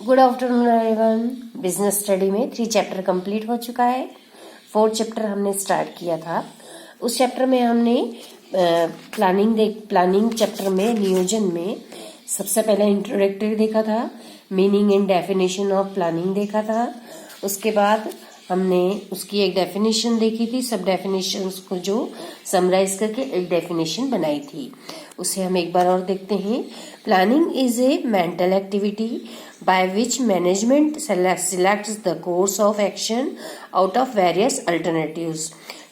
Good afternoon everyone. Business study में 3 chapter complete हो चुका है। 4th चैप्टर हमने स्टार्ट किया था। उस चैप्टर में हमने प्लानिंग चैप्टर में नियोजन में सबसे पहले इंट्रोडक्टरी देखा था, meaning and definition of planning देखा था। उसके बाद हमने उसकी एक डेफिनेशन देखी थी, सब डेफिनेशंस को जो समराइज करके एक डेफिनेशन बनाई थी। उसे हम एक बार और देखते हैं। Planning is a mental activity by which management selects the course of action out of various alternatives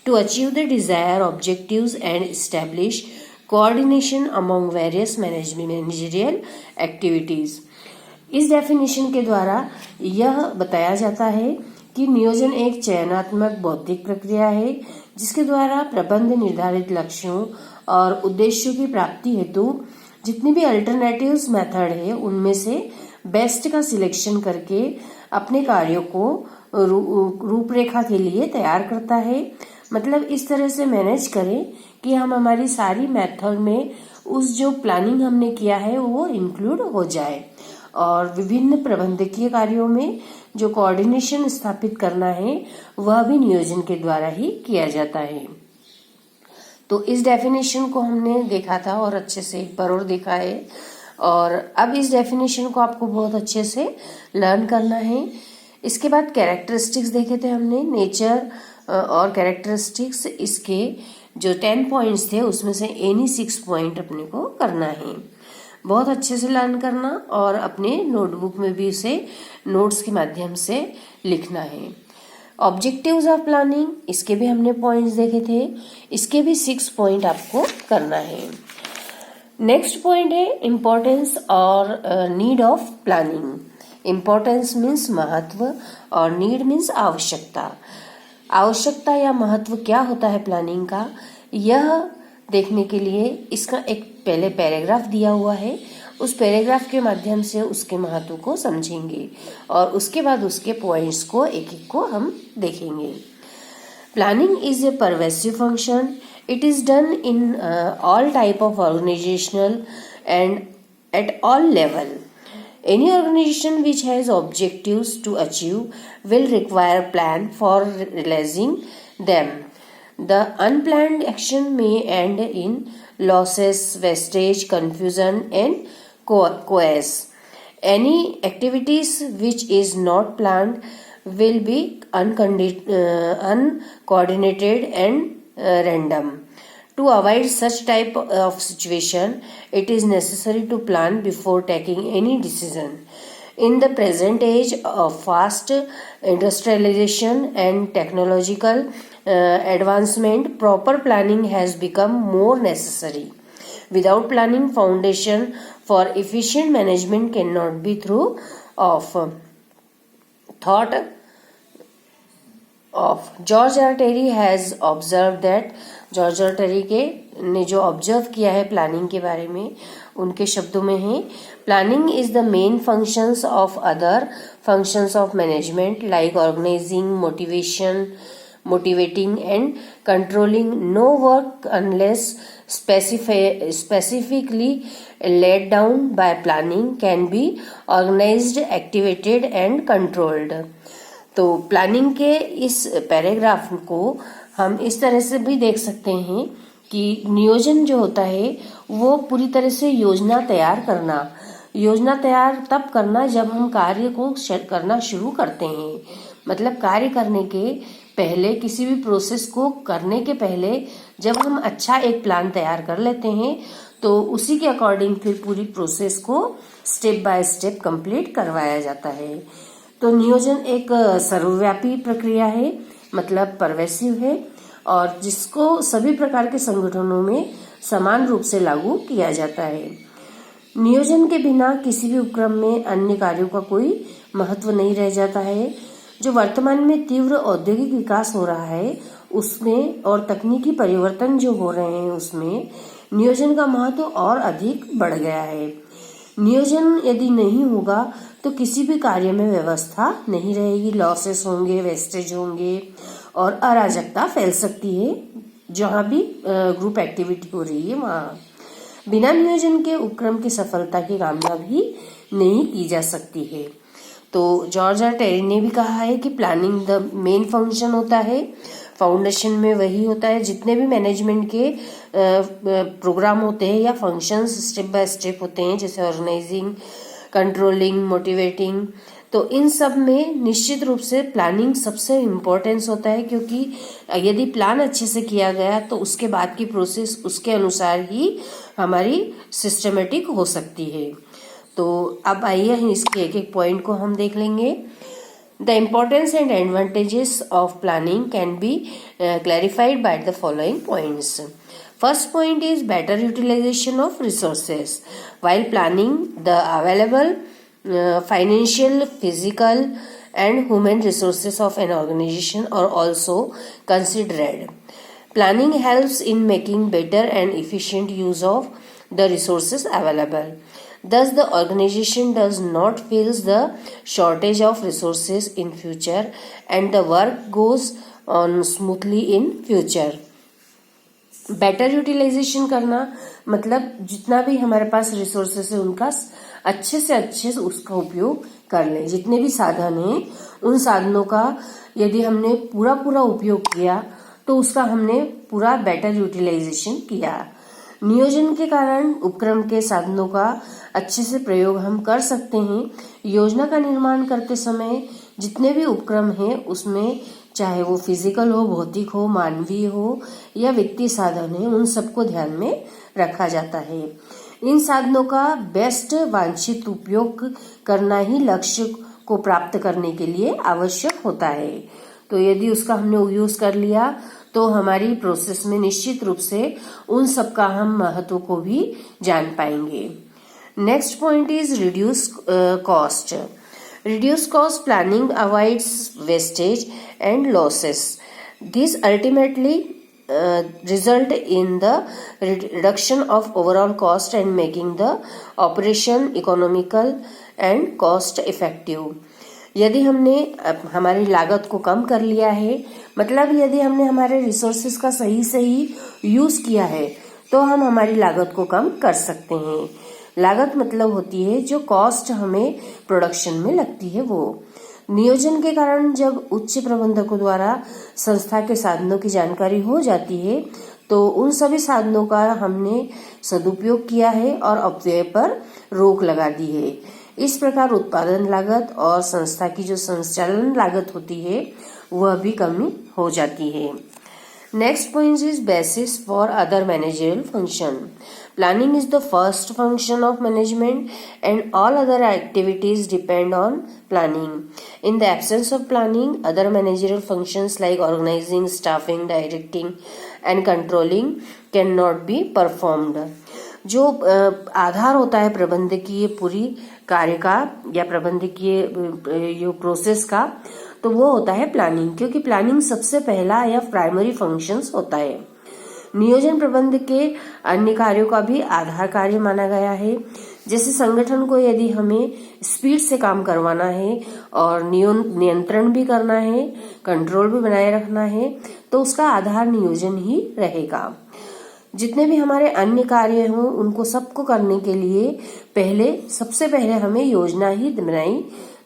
to achieve the desired objectives and establish coordination among various managerial activities। इस डेफिनेशन के द्वारा यह बताया जाता है कि नियोजन एक चयनात्मक बौद्धिक प्रक्रिया है जिसके द्वारा प्रबंध निर्धारित लक्ष्यों और उद्देश्यों की प्राप्ति हेतु जितनी भी अल्टरनेटिव्स मेथड है उनमें से बेस्ट का सिलेक्शन करके अपने कार्यों को रूपरेखा के लिए तैयार करता है। मतलब इस तरह से मैनेज करें कि हम हमारी सारी मेथड में उस जो प्लानिंग हमने किया है वो इंक्लूड हो जाए और विभिन्न प्रबंधकीय कार्यों में जो कोऑर्डिनेशन स्थापित करना है वह भी नियोजन के द्वारा ही किया जाता है। तो इस डेफिनेशन को हमने देखा था और अच्छे से एक बार और देखा है और अब इस डेफिनेशन को आपको बहुत अच्छे से लर्न करना है। इसके बाद कैरेक्टरिस्टिक्स देखे थे हमने, नेचर और कैरेक्टरिस्टिक्स। इसके जो 10 पॉइंट्स थे उसमें से एनी 6 पॉइंट अपने को करना है। बहुत अच्छे से लर्न करना और अपने नोटबुक में भी उसे नोट्स के माध्यम से लिखना है। ऑब्जेक्टिव्स ऑफ प्लानिंग, इसके भी हमने पॉइंट्स देखे थे, इसके भी 6 पॉइंट आपको करना है। नेक्स्ट पॉइंट है इम्पोर्टेंस और need of planning. Importance means महत्व और नीड मीन्स आवश्यकता। आवश्यकता या महत्व क्या होता है प्लानिंग का, यह देखने के लिए इसका एक पहले पैराग्राफ दिया हुआ है। उस पैराग्राफ के माध्यम से उसके महत्व को समझेंगे और उसके बाद उसके पॉइंट्स को एक एक को हम देखेंगे। Planning is a pervasive function. It is done in all type of organizational and at all level. Any organization which has objectives to achieve will require a plan for realizing them. The unplanned action may end in losses, wastage, confusion, and chaos. Any activities which is not planned will be uncoordinated and random. To avoid such type of situation, it is necessary to plan before taking any decision. In the present age of fast industrialization and technological advancement, proper planning has become more necessary. Without planning, foundation for efficient management cannot be through of thought of George R Terry has observe that. George R Terry के ने जो observe किया है planning के बारे में, उनके शब्दों में है, planning is the main functions of other functions of management like organising, motivating and controlling. No work unless specifically laid down by planning can be organized, activated and controlled। तो प्लानिंग के इस पैराग्राफ को हम इस तरह से भी देख सकते हैं कि नियोजन जो होता है वो पूरी तरह से योजना तैयार करना। योजना तैयार तब करना जब हम कार्य को करना शुरू करते हैं। मतलब कार्य करने के पहले, किसी भी प्रोसेस को करने के पहले जब हम अच्छा एक प्लान तैयार कर लेते हैं तो उसी के अकॉर्डिंग फिर पूरी प्रोसेस को स्टेप बाय स्टेप कंप्लीट करवाया जाता है। तो नियोजन एक सर्वव्यापी प्रक्रिया है, मतलब परवेसिव है और जिसको सभी प्रकार के संगठनों में समान रूप से लागू किया जाता है। नियोजन के बिना किसी भी उपक्रम में अन्य कार्यों का कोई महत्व नहीं रह जाता है। जो वर्तमान में तीव्र औद्योगिक विकास हो रहा है उसमें और तकनीकी परिवर्तन जो हो रहे हैं उसमें नियोजन का महत्व और अधिक बढ़ गया है। नियोजन यदि नहीं होगा तो किसी भी कार्य में व्यवस्था नहीं रहेगी, लॉसेस होंगे, वेस्टेज होंगे और अराजकता फैल सकती है। जहाँ भी ग्रुप एक्टिविटी हो रही है वहाँ बिना नियोजन के उपक्रम की सफलता की कामना भी नहीं की जा सकती है। तो जॉर्ज आर टेरी ने भी कहा है कि प्लानिंग द मेन फंक्शन होता है, फाउंडेशन में वही होता है। जितने भी मैनेजमेंट के प्रोग्राम होते हैं या फंक्शंस स्टेप बाय स्टेप होते हैं, जैसे ऑर्गेनाइजिंग, कंट्रोलिंग, मोटिवेटिंग, तो इन सब में निश्चित रूप से प्लानिंग सबसे इम्पोर्टेंस होता है, क्योंकि यदि प्लान अच्छे से किया गया तो उसके बाद की प्रोसेस उसके अनुसार ही हमारी सिस्टमेटिक हो सकती है। तो अब आइए इसके एक एक पॉइंट को हम देख लेंगे। The importance and advantages of planning can be clarified by the following points. First point is better utilization of resources. While planning, the available financial, physical, and human resources of an organization are also considered. Planning helps in making better and efficient use of the resources available. Thus, the organization does not face the shortage of resources in future, and the work goes on smoothly in future. Better utilisation करना मतलब जितना भी हमारे पास resources है उनका अच्छे से अच्छे से उसका उपयोग कर लें। जितने भी साधन हैं उन साधनों का यदि हमने पूरा पूरा उपयोग किया तो उसका हमने पूरा बेटर यूटिलाइजेशन किया। नियोजन के कारण उपक्रम के साधनों का अच्छे से प्रयोग हम कर सकते हैं। योजना का निर्माण करते समय जितने भी उपक्रम हैं उसमें चाहे वो फिजिकल हो, भौतिक हो, मानवीय हो या वित्तीय साधन है, उन सबको ध्यान में रखा जाता है। इन साधनों का बेस्ट वांछित उपयोग करना ही लक्ष्य को प्राप्त करने के लिए आवश्यक होता है। तो यदि उसका हमने यूज कर लिया तो हमारी प्रोसेस में निश्चित रूप से उन सब का हम महत्व को भी जान पाएंगे। Next point is reduce cost. Reduce cost planning avoids wastage and losses. This ultimately result in the reduction of overall cost and making the operation economical and cost effective. यदि हमने हमारी लागत को कम कर लिया है, मतलब यदि हमने हमारे रिसोर्सेज का सही यूज किया है तो हम हमारी लागत को कम कर सकते हैं। लागत मतलब होती है जो कॉस्ट हमें प्रोडक्शन में लगती है वो। नियोजन के कारण जब उच्च प्रबंधकों द्वारा संस्था के साधनों की जानकारी हो जाती है तो उन सभी साधनों का हमने सदुपयोग किया है और अपव्यय पर रोक लगा दी है। इस प्रकार उत्पादन लागत और संस्था की जो संचालन लागत होती है वह भी कमी हो जाती है। Next point is basis for other managerial function. Planning is the first function of management and all other activities depend on planning. In the absence of planning, other managerial functions like organizing, staffing, directing and controlling cannot be performed. जो आधार होता है प्रबंधकीय पूरी कार्य का या प्रबंधकीय जो प्रोसेस का, तो वो होता है प्लानिंग, क्योंकि प्लानिंग सबसे पहला या प्राइमरी फंक्शंस होता है। नियोजन प्रबंध के अन्य कार्यों का भी आधार कार्य माना गया है। जैसे संगठन को यदि हमें स्पीड से काम करवाना है और नियंत्रण भी करना है, कंट्रोल भी बनाए रखना है, तो उसका आधार नियोजन ही रहेगा। जितने भी हमारे अन्य कार्य हों उनको सबको करने के लिए सबसे पहले हमें योजना ही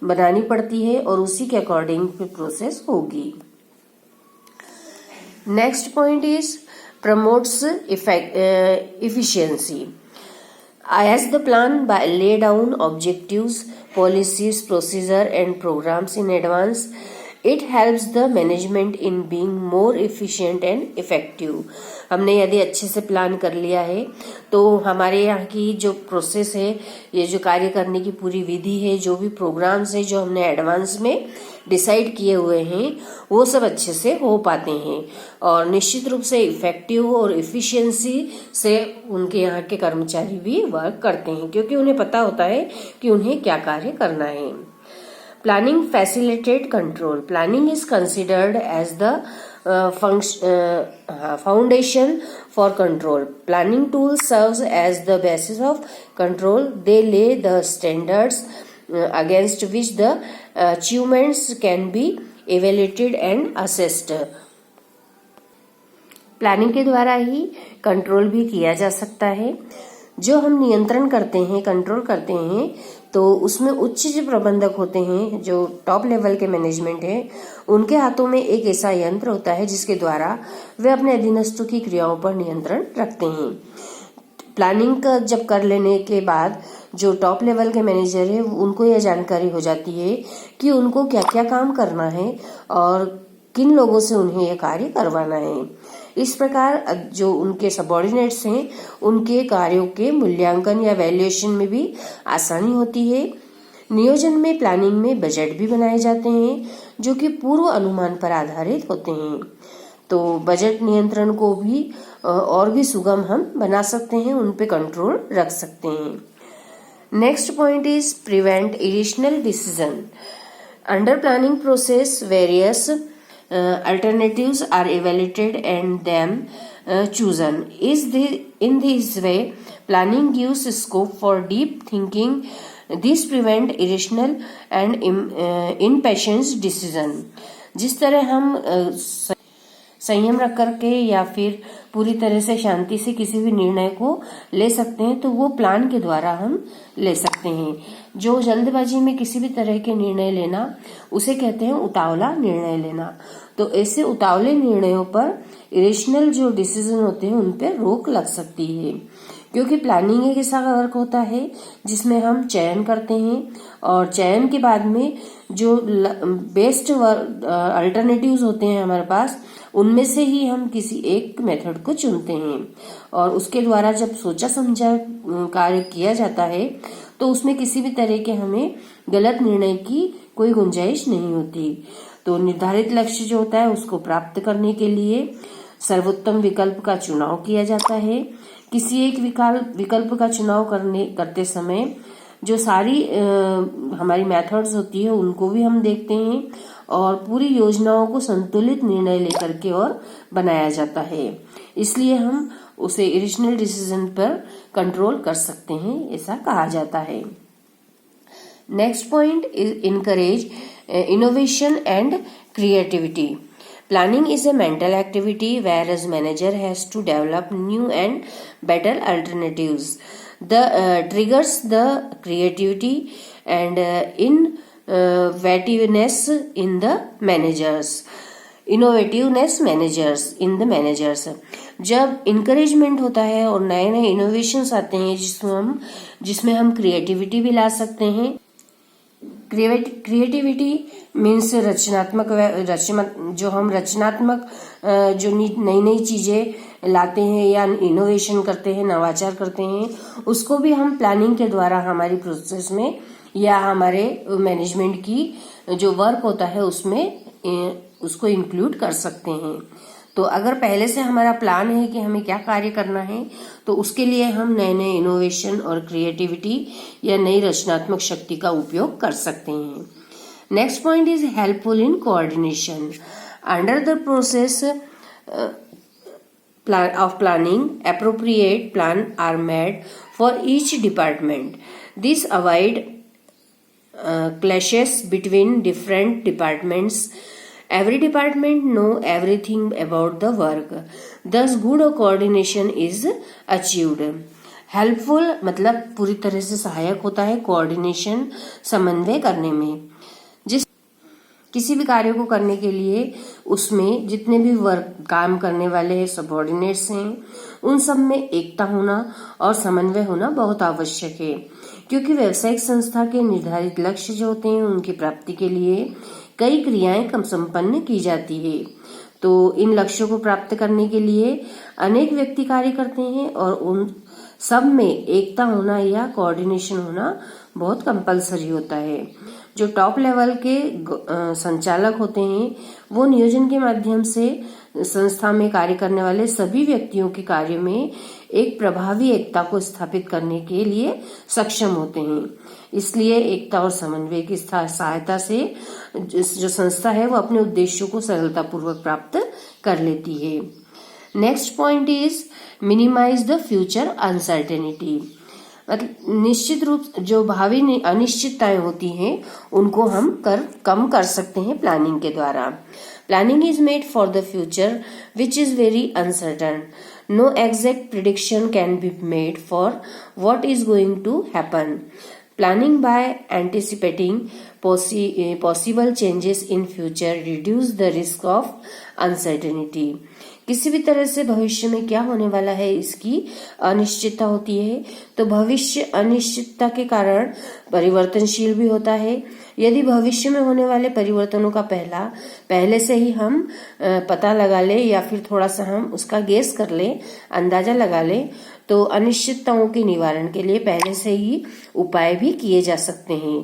बनानी पड़ती है और उसी के अकॉर्डिंग फिर प्रोसेस होगी। Next point is promotes efficiency. As the plan lay down objectives, policies, procedure and programs in advance, it helps the management in being more efficient and effective. हमने यदि अच्छे से प्लान कर लिया है तो हमारे यहाँ की जो प्रोसेस है, ये जो कार्य करने की पूरी विधि है, जो भी प्रोग्राम्स है जो हमने एडवांस में डिसाइड किए हुए हैं, वो सब अच्छे से हो पाते हैं और निश्चित रूप से इफेक्टिव और इफिशियंसी से उनके यहाँ के कर्मचारी भी वर्क करते हैं, क्योंकि उन्हें पता होता है कि उन्हें क्या कार्य करना है। Planning facilitate control. Planning is considered as the foundation for control. Planning tools serves as the basis of control. They lay the standards against which the achievements can be evaluated and assessed. Planning के द्वारा ही control भी किया जा सकता है। जो हम नियंत्रण करते हैं, कंट्रोल करते हैं, तो उसमें उच्च जो प्रबंधक होते हैं, जो टॉप लेवल के मैनेजमेंट है, उनके हाथों में एक ऐसा यंत्र होता है जिसके द्वारा वे अपने अधीनस्थों की क्रियाओं पर नियंत्रण रखते हैं। प्लानिंग का जब कर लेने के बाद जो टॉप लेवल के मैनेजर है उनको यह जानकारी हो जाती है कि उनको क्या क्या काम करना है और किन लोगों से उन्हें यह कार्य करवाना है। इस प्रकार जो उनके सबऑर्डिनेट्स हैं उनके कार्यों के मूल्यांकन या वैल्यूएशन में भी आसानी होती है। नियोजन में प्लानिंग में बजट भी बनाए जाते हैं जो कि पूर्व अनुमान पर आधारित होते हैं। तो बजट नियंत्रण को भी और भी सुगम हम बना सकते हैं, उन पे कंट्रोल रख सकते हैं। Next point is prevent irrational decision. Under planning process various alternatives are evaluated and them chosen. In this way, planning gives scope for deep thinking. This prevent irrational and impatient decision. जिस तरह हम संयम रख करके या फिर पूरी तरह से शांति से किसी भी निर्णय को ले सकते हैं, तो वो प्लान के द्वारा हम ले सकते हैं। जो जल्दबाजी में किसी भी तरह के निर्णय लेना, उसे कहते हैं उतावला निर्णय लेना। तो ऐसे उतावले निर्णयों पर इरेशनल जो डिसीजन होते हैं उन पर रोक लग सकती है, क्योंकि प्लानिंग एक ऐसा वर्क होता है जिसमें हम चयन करते हैं और चयन के बाद में जो बेस्ट अल्टरनेटिव्स होते हैं हमारे पास, उनमें से ही हम किसी एक मेथड को चुनते हैं और उसके द्वारा जब सोचा समझा कार्य किया जाता है तो उसमें किसी भी तरह के हमें गलत निर्णय की कोई गुंजाइश नहीं होती। तो निर्धारित लक्ष्य जो होता है उसको प्राप्त करने के लिए सर्वोत्तम विकल्प का चुनाव किया जाता है। किसी एक विकल्प का चुनाव करते समय जो सारी हमारी मेथड्स होती है उनको भी हम देखते हैं और पूरी योजनाओं को संतुलित निर्णय लेकर के और बनाया जाता है। इसलिए हम उसे इरेशनल डिसीजन पर कंट्रोल कर सकते हैं, ऐसा कहा जाता है। Next point is encourage innovation and creativity. Planning is a mental activity whereas manager has to develop new and better alternatives. The triggers the creativity and innovativeness in the managers. जब encouragement होता है और नए नए innovations आते हैं जिसमें हम क्रिएटिविटी भी ला सकते हैं। क्रिएटिविटी मीन्स रचनात्मक जो नई नई चीजें लाते हैं या इनोवेशन करते हैं, नवाचार करते हैं, उसको भी हम प्लानिंग के द्वारा हमारी प्रोसेस में या हमारे मैनेजमेंट की जो वर्क होता है उसमें उसको इंक्लूड कर सकते हैं। तो अगर पहले से हमारा प्लान है कि हमें क्या कार्य करना है, तो उसके लिए हम नए नए इनोवेशन और क्रिएटिविटी या नई रचनात्मक शक्ति का उपयोग कर सकते हैं। Next point is helpful in coordination. Under the process of planning, appropriate plan are made for each department. This avoid clashes between different departments. Every department know everything about the work. Thus good coordination is achieved. Helpful मतलब पूरी तरह से सहायक होता है coordination, समन्वय करने में। किसी भी कार्य को करने के लिए उसमें जितने भी काम करने वाले सबऑर्डिनेट्स हैं उन सब में एकता होना और समन्वय होना बहुत आवश्यक है, क्योंकि व्यावसायिक संस्था के निर्धारित लक्ष्य जो होते हैं उनकी प्राप्ति के लिए कई क्रियाएं संपन्न की जाती है। तो इन लक्ष्यों को प्राप्त करने के लिए अनेक व्यक्ति कार्य करते हैं और उन सब में एकता होना या कोऑर्डिनेशन होना बहुत कंपलसरी होता है। जो टॉप लेवल के संचालक होते हैं वो नियोजन के माध्यम से संस्था में कार्य करने वाले सभी व्यक्तियों के कार्य में एक प्रभावी एकता को स्थापित करने के लिए सक्षम होते हैं। इसलिए एकता और समन्वय की सहायता से जो संस्था है वो अपने उद्देश्यों को सरलतापूर्वक प्राप्त कर लेती है। Next point is minimise the future uncertainty. निश्चित रूप जो भावी अनिश्चितताएं होती हैं उनको हम कम कर सकते हैं प्लानिंग के द्वारा। Planning is made for the future which is very uncertain. No exact prediction can be made for what is going to happen. Planning by anticipating possible changes in future reduce the risk of uncertainty. किसी भी तरह से भविष्य में क्या होने वाला है इसकी अनिश्चितता होती है, तो भविष्य अनिश्चितता के कारण परिवर्तनशील भी होता है। यदि भविष्य में होने वाले परिवर्तनों का पहले से ही हम पता लगा ले या फिर थोड़ा सा हम उसका गेस कर ले, अंदाजा लगा ले, तो अनिश्चितताओं के निवारण के लिए पहले से ही उपाय भी किए जा सकते हैं।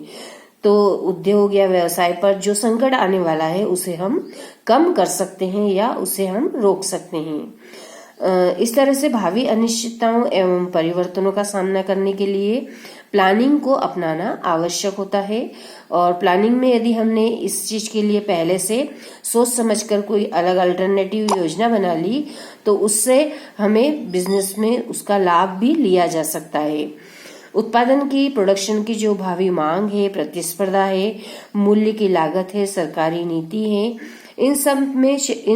तो उद्योग या व्यवसाय पर जो संकट आने वाला है उसे हम कम कर सकते हैं या उसे हम रोक सकते हैं। इस तरह से भावी अनिश्चितताओं एवं परिवर्तनों का सामना करने के लिए प्लानिंग को अपनाना आवश्यक होता है। और प्लानिंग में यदि हमने इस चीज के लिए पहले से सोच समझकर कोई अलग अल्टरनेटिव योजना बना ली तो उससे हमें बिजनेस में उसका लाभ भी लिया जा सकता है। उत्पादन की, प्रोडक्शन की जो भावी मांग है, प्रतिस्पर्धा है, मूल्य की लागत है, सरकारी नीति है, इन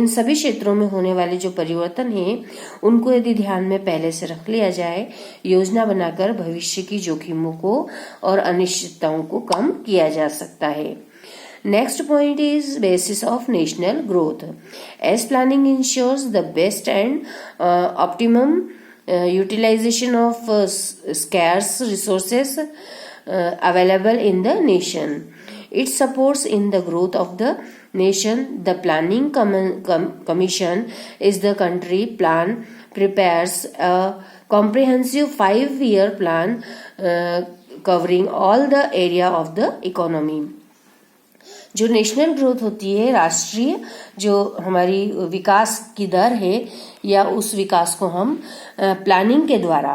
सभी क्षेत्रों में होने वाले जो परिवर्तन हैं उनको यदि ध्यान में पहले से रख लिया जाए, योजना बनाकर भविष्य की जोखिमों को और अनिश्चितताओं को कम किया जा सकता है। Next point is basis of national growth. As planning ensures the best and optimum utilization of scarce resources available in the nation. It supports in the growth of the nation. The Planning Commission is the country plan prepares a comprehensive 5-year plan covering all the area of the economy. जो national growth होती है, राष्ट्रीय जो हमारी विकास की दर है या उस विकास को हम प्लानिंग के द्वारा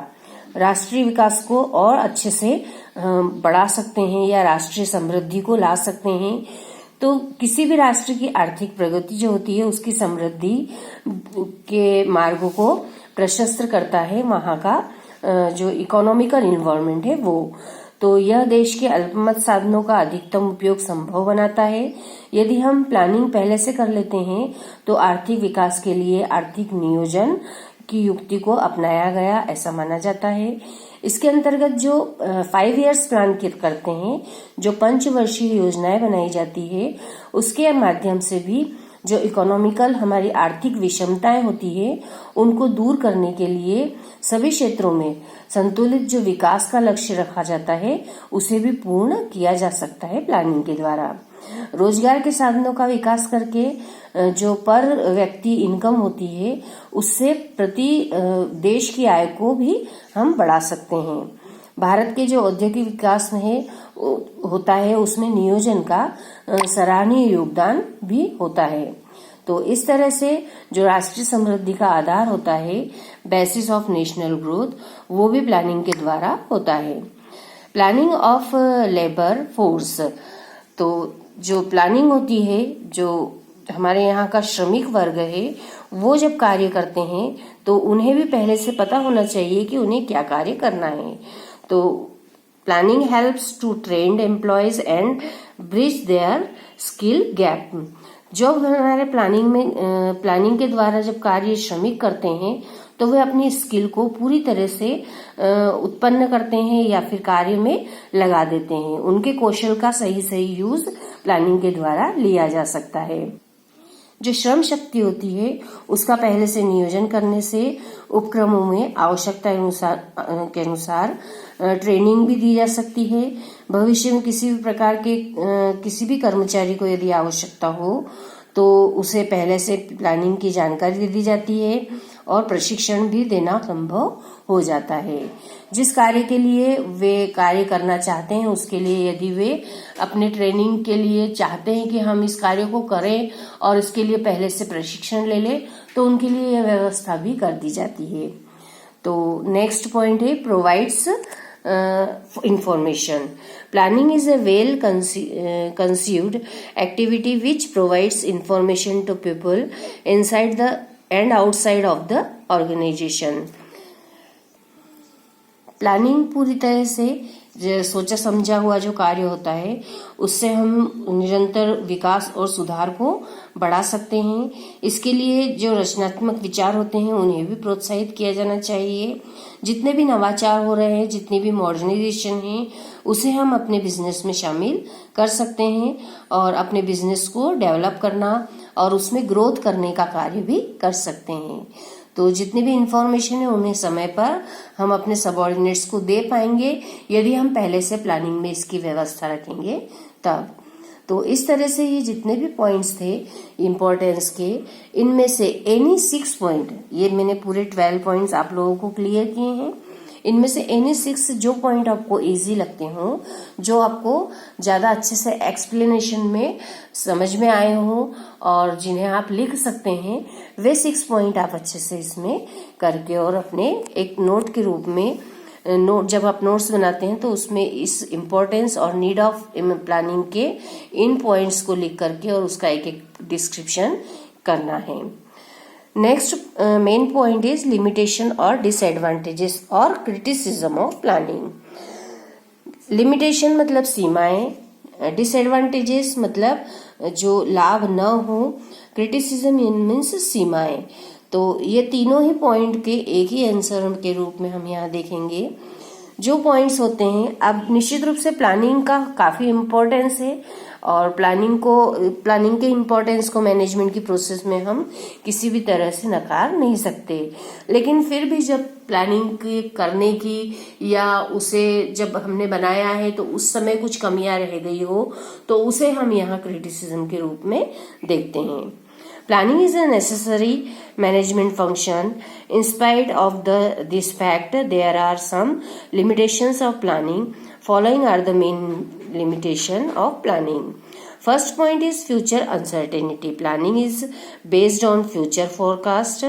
राष्ट्रीय विकास को और अच्छे से बढ़ा सकते हैं या राष्ट्रीय समृद्धि को ला सकते हैं। तो किसी भी राष्ट्र की आर्थिक प्रगति जो होती है उसकी समृद्धि के मार्गों को प्रशस्त करता है वहां का जो इकोनॉमिकल इन्वायरमेंट है वो। तो यह देश के अल्पमत साधनों का अधिकतम उपयोग संभव बनाता है। यदि हम प्लानिंग पहले से कर लेते हैं तो आर्थिक विकास के लिए आर्थिक नियोजन की युक्ति को अपनाया गया ऐसा माना जाता है। इसके अंतर्गत जो 5 इयर्स प्लान करते हैं, जो पंचवर्षीय योजनाएं बनाई जाती है, उसके माध्यम से भी जो इकोनॉमिकल हमारी आर्थिक विषमताएं होती है उनको दूर करने के लिए सभी क्षेत्रों में संतुलित जो विकास का लक्ष्य रखा जाता है उसे भी पूर्ण किया जा सकता है प्लानिंग के द्वारा। रोजगार के साधनों का विकास करके जो पर व्यक्ति इनकम होती है उससे प्रति देश की आय को भी हम बढ़ा सकते हैं। भारत के जो औद्योगिक विकास में होता है उसमें नियोजन का सराहनीय योगदान भी होता है। तो इस तरह से जो राष्ट्रीय समृद्धि का आधार होता है, बेसिस ऑफ नेशनल ग्रोथ, वो भी प्लानिंग के द्वारा होता है। प्लानिंग ऑफ लेबर फोर्स, तो जो प्लानिंग होती है, जो हमारे यहाँ का श्रमिक वर्ग है वो जब कार्य करते हैं तो उन्हें भी पहले से पता होना चाहिए कि उन्हें क्या कार्य करना है। तो planning helps to trained employees and bridge their skill gap. जब हमारे प्लानिंग के द्वारा जब कार्य श्रमिक करते हैं तो वे अपनी स्किल को पूरी तरह से उत्पन्न करते हैं या फिर कार्य में लगा देते हैं। उनके कौशल का सही यूज प्लानिंग के द्वारा लिया जा सकता है। जो श्रम शक्ति होती है उसका पहले से नियोजन करने से उपक्रमों में आवश्यकता के अनुसार ट्रेनिंग भी दी जा सकती है। भविष्य में किसी भी प्रकार के किसी भी कर्मचारी को यदि आवश्यकता हो तो उसे पहले से प्लानिंग की जानकारी दे दी जाती है और प्रशिक्षण भी देना संभव हो जाता है। जिस कार्य के लिए वे कार्य करना चाहते हैं उसके लिए यदि वे अपने ट्रेनिंग के लिए चाहते हैं कि हम इस कार्य को करें और इसके लिए पहले से प्रशिक्षण ले लें तो उनके लिए यह व्यवस्था भी कर दी जाती है। तो नेक्स्ट पॉइंट है provides information. Planning is a well conceived activity which provides information to people inside the and outside of the organization. Planning पूरी तरह से सोचा समझा हुआ जो कार्य होता है उससे हम निरंतर विकास और सुधार को बढ़ा सकते हैं। इसके लिए जो रचनात्मक विचार होते हैं उन्हें भी प्रोत्साहित किया जाना चाहिए। जितने भी नवाचार हो रहे हैं, जितनी भी मॉडर्नाइजेशन है, उसे हम अपने बिजनेस में शामिल कर सकते हैं और अपने बिजनेस को डेवलप करना और उसमें ग्रोथ करने का कार्य भी कर सकते हैं। तो जितनी भी इंफॉर्मेशन है उन्हें समय पर हम अपने सबऑर्डिनेट्स को दे पाएंगे यदि हम पहले से प्लानिंग में इसकी व्यवस्था रखेंगे तब। तो इस तरह से ये जितने भी पॉइंट्स थे इम्पोर्टेंस के, इनमें से एनी 6 पॉइंट, ये मैंने पूरे 12 पॉइंट्स आप लोगों को क्लियर किए हैं, इनमें से एनी 6 जो पॉइंट आपको इजी लगते हो, जो आपको ज्यादा अच्छे से एक्सप्लेनेशन में समझ में आए हो और जिन्हें आप लिख सकते हैं, वे 6 पॉइंट आप अच्छे से इसमें करके और अपने एक नोट के रूप में जब आप नोट्स बनाते हैं तो उसमें इस इम्पोर्टेंस और नीड ऑफ प्लानिंग के इन पॉइंट्स को लिख करके और उसका एक एक डिस्क्रिप्शन करना है। Next main point is limitation और डिसएडवांटेजेस और क्रिटिसिज्म ऑफ प्लानिंग। लिमिटेशन मतलब सीमाएं, डिसएडवांटेजेस मतलब जो लाभ न हो, क्रिटिसिज्म मीन्स सीमाएं। तो ये तीनों ही पॉइंट के एक ही आंसर के रूप में हम यहाँ देखेंगे। जो पॉइंट्स होते हैं, अब निश्चित रूप से प्लानिंग का काफी इम्पोर्टेंस है और प्लानिंग के इम्पोर्टेंस को मैनेजमेंट की प्रोसेस में हम किसी भी तरह से नकार नहीं सकते। लेकिन फिर भी जब प्लानिंग करने की या उसे जब हमने बनाया है तो उस समय कुछ कमियां रह गई हो तो उसे हम यहाँ क्रिटिसिज्म के रूप में देखते हैं। Planning is a necessary management function. In spite of this fact, there are some limitations of planning. Following are the main limitation of planning. First point is future uncertainty. Planning is based on future forecast.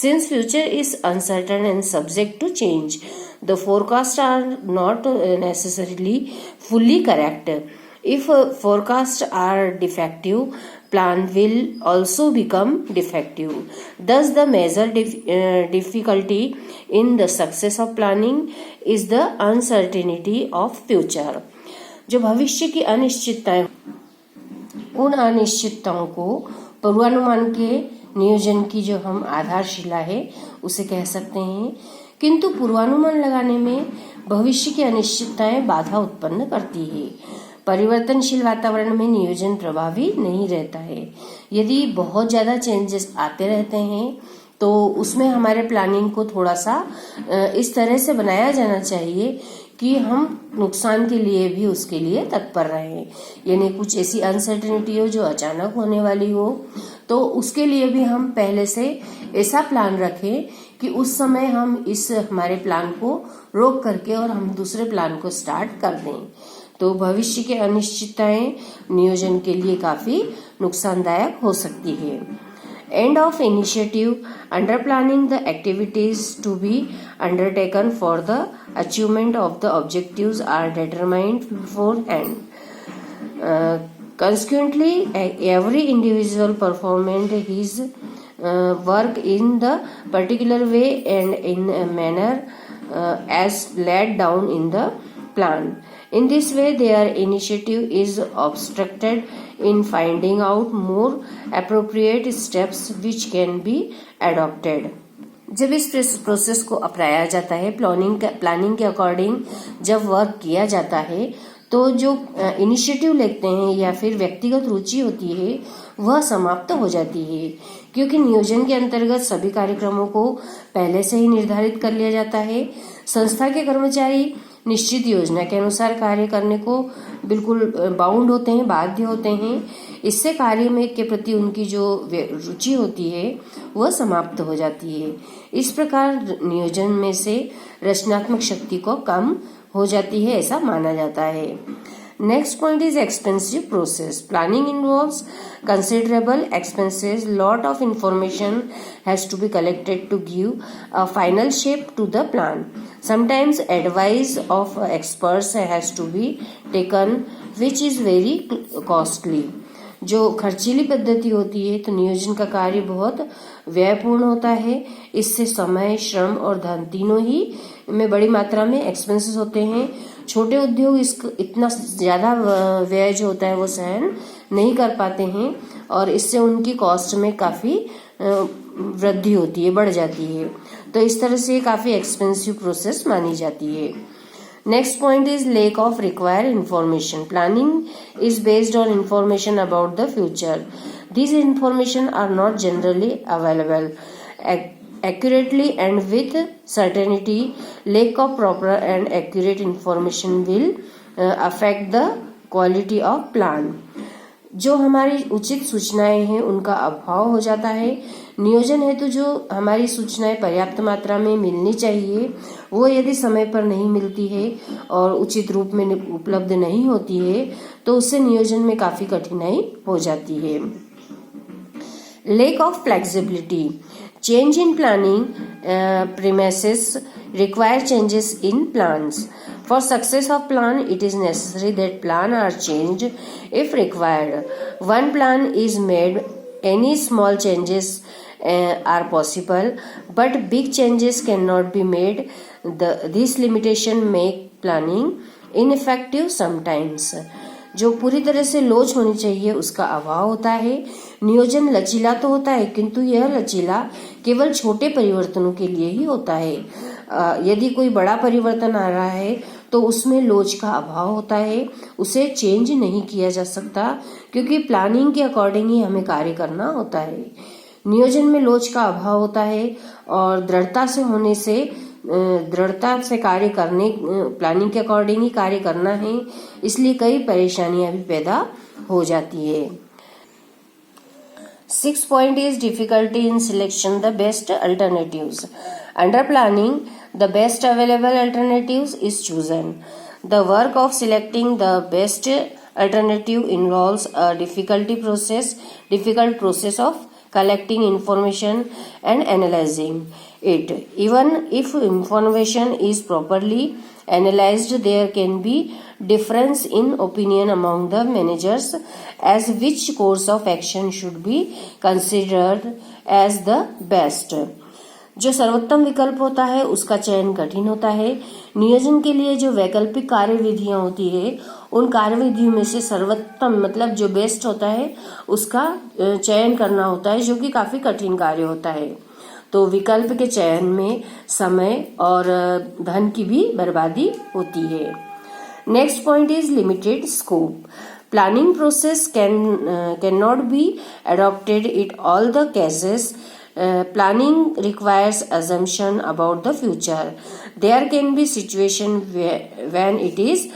Since future is uncertain and subject to change, the forecasts are not necessarily fully correct. If forecasts are defective, plan will also become defective. Thus, the major difficulty in the success of planning is the uncertainty of future. जो भविष्य की अनिश्चितताएं, उन अनिश्चितताओं को पूर्वानुमान के नियोजन की जो हम आधारशिला है उसे कह सकते हैं। किंतु पूर्वानुमान लगाने में भविष्य की अनिश्चितताएं बाधा उत्पन्न करती है। परिवर्तनशील वातावरण में नियोजन प्रभावी नहीं रहता है। यदि बहुत ज्यादा चेंजेस आते रहते हैं तो उसमें हमारे प्लानिंग को थोड़ा सा इस तरह से बनाया जाना चाहिए कि हम नुकसान के लिए भी उसके लिए तत्पर रहें। यानी कुछ ऐसी अनसर्टेनिटी हो जो अचानक होने वाली हो तो उसके लिए भी हम पहले से ऐसा प्लान रखें कि उस समय हम इस हमारे प्लान को रोक करके और हम दूसरे प्लान को स्टार्ट कर दें। तो भविष्य की अनिश्चितताएं नियोजन के लिए काफी नुकसानदायक हो सकती है। End of initiative. Under planning, the activities to be undertaken for the achievement of the objectives are determined beforehand. Consequently, every individual performed his work in the particular way and in a manner as laid down in the plan. In this way, their initiative is obstructed in finding out more appropriate steps which can be adopted. जब इस process को अपनाया जाता है, planning के according जब work किया जाता है तो जो इनिशिएटिव लेते हैं या फिर व्यक्तिगत रुचि होती है वह समाप्त हो जाती है, क्योंकि नियोजन के अंतर्गत सभी कार्यक्रमों को पहले से ही निर्धारित कर लिया जाता है। संस्था के कर्मचारी निश्चित योजना के अनुसार कार्य करने को बिल्कुल बाउंड होते हैं, बाध्य होते हैं। इससे कार्य में के प्रति उनकी जो रुचि होती है वह समाप्त हो जाती है। इस प्रकार नियोजन में से रचनात्मक शक्ति को कम हो जाती है, ऐसा माना जाता है। Next point is expensive process. Planning involves considerable expenses. Lot of information has to be collected to give a final shape to the plan. Sometimes advice of experts has to be taken, which is very costly. जो खर्चीली पद्धति होती है तो नियोजन का कार्य बहुत व्ययपूर्ण होता है। इससे समय, श्रम और धन तीनों ही में बड़ी मात्रा में एक्सपेंसेस होते हैं। छोटे उद्योग इसको इतना ज़्यादा व्यय जो होता है वो सहन नहीं कर पाते हैं और इससे उनकी कॉस्ट में काफ़ी वृद्धि होती है, बढ़ जाती है। तो इस तरह से काफ़ी एक्सपेंसिव प्रोसेस मानी जाती है। Next point is lack of required information. Planning is based on information about the future. These information are not generally available accurately and with certainty. Lack of proper and accurate information will affect the quality of plan. जो हमारी उचित सूचनाएं हैं उनका अभाव हो जाता है। नियोजन हेतु जो हमारी सूचनाएं पर्याप्त मात्रा में मिलनी चाहिए वो यदि समय पर नहीं मिलती है और उचित रूप में उपलब्ध नहीं होती है तो उससे नियोजन में काफी कठिनाई हो जाती है। Lack of flexibility. Change in planning premises require changes in plans. For success of plan, it is necessary that plan are changed if required. One plan is made, any small changes are possible, but big changes cannot be made. This limitation make planning ineffective sometimes. जो पूरी तरह से लोच होनी चाहिए उसका अभाव होता है। नियोजन लचीला तो होता है किंतु यह लचीला केवल छोटे परिवर्तनों के लिए ही होता है। यदि कोई बड़ा परिवर्तन आ रहा है तो उसमें लोच का अभाव होता है, उसे चेंज नहीं किया जा सकता क्योंकि प्लानिंग के अकॉर्डिंग ही हमें कार्य करना होता है। नियोजन में लोच का अभाव होता है और दृढ़ता से कार्य करने, प्लानिंग के अकॉर्डिंग ही कार्य करना है, इसलिए कई परेशानियां भी पैदा हो जाती है। 6th point is difficulty in selection the best alternatives. Under planning, the best available alternatives is chosen. The work of selecting the best alternative involves a difficult process of collecting information and analyzing it. Even if information is properly analyzed, there can be difference in opinion among the managers as which course of action should be considered as the best. जो सर्वोत्तम विकल्प होता है उसका चयन कठिन होता है। नियोजन के लिए जो वैकल्पिक कार्यविधियां होती है उन कार्यविधियों में से सर्वोत्तम मतलब जो बेस्ट होता है उसका चयन करना होता है, जो कि काफी कठिन कार्य होता है। तो विकल्प के चयन में समय और धन की भी बर्बादी होती है। Next point is limited scope. Planning process cannot be adopted in all the cases. Planning requires assumption about the future. There can be situation when it is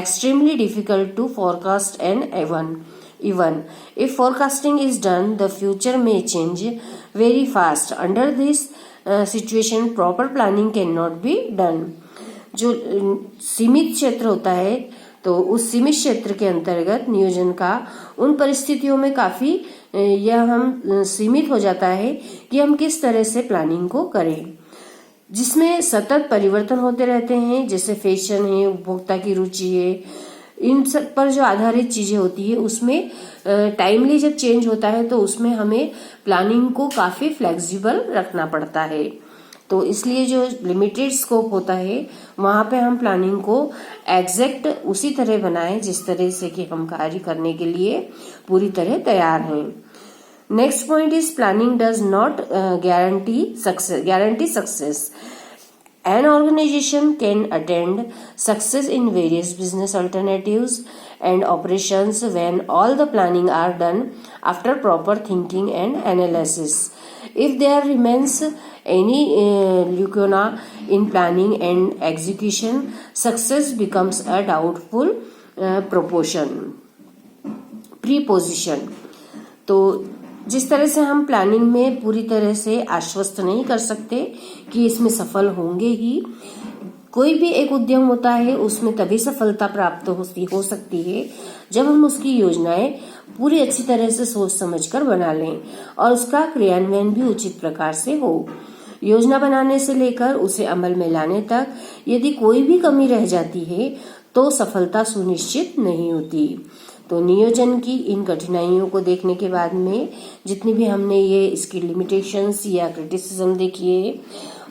extremely difficult to forecast and even if forecasting is done, the future may change very fast. Under this situation, proper planning cannot be done. जो सीमित क्षेत्र होता है तो उस सीमित क्षेत्र के अंतर्गत नियोजन का उन परिस्थितियों में काफी यह हम सीमित हो जाता है कि हम किस तरह से प्लानिंग को करें, जिसमें सतत परिवर्तन होते रहते हैं, जैसे फैशन है, उपभोक्ता की रुचि है, इन सब पर जो आधारित चीजें होती है उसमें टाइमली जब चेंज होता है तो उसमें हमें प्लानिंग को काफी फ्लेक्सिबल रखना पड़ता है। तो इसलिए जो लिमिटेड स्कोप होता है वहां पे हम प्लानिंग को एग्जैक्ट उसी तरह बनाएं जिस तरह से कि हम कार्य करने के लिए पूरी तरह तैयार हैं। Next point is planning does not guarantee success. An organization can attain success in various business alternatives and operations when all the planning are done after proper thinking and analysis. If there remains any lacuna in planning and execution, success becomes a doubtful preposition. तो जिस तरह से हम planning में पूरी तरह से आश्वस्त नहीं कर सकते कि इसमें सफल होंगे ही, कोई भी एक उद्यम होता है उसमें तभी सफलता प्राप्त हो सकती है जब हम उसकी योजनाएं पूरी अच्छी तरह से सोच समझकर बना लें और उसका क्रियान्वयन भी उचित प्रकार से हो। योजना बनाने से लेकर उसे अमल में लाने तक यदि कोई भी कमी रह जाती है तो सफलता सुनिश्चित नहीं होती। तो नियोजन की इन कठिनाइयों को देखने के बाद में जितनी भी हमने ये इसकी लिमिटेशंस या क्रिटिसिज्म देखी है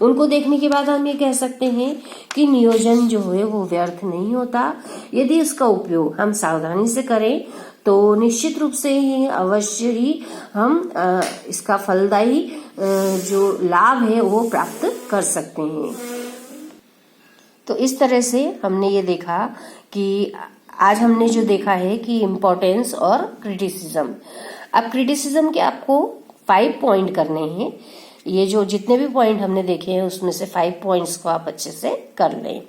उनको देखने के बाद हम ये कह सकते हैं कि नियोजन जो है वो व्यर्थ नहीं होता। यदि इसका उपयोग हम सावधानी से करें तो निश्चित रूप से ही अवश्य ही हम इसका फलदायी जो लाभ है वो प्राप्त कर सकते हैं। तो इस तरह से हमने ये देखा कि आज हमने जो देखा है कि इम्पोर्टेंस और क्रिटिसिज्म। अब क्रिटिसिज्म के आपको 5 पॉइंट करने हैं। ये जो जितने भी पॉइंट हमने देखे हैं उसमें से 5 पॉइंट्स को आप अच्छे से कर लें।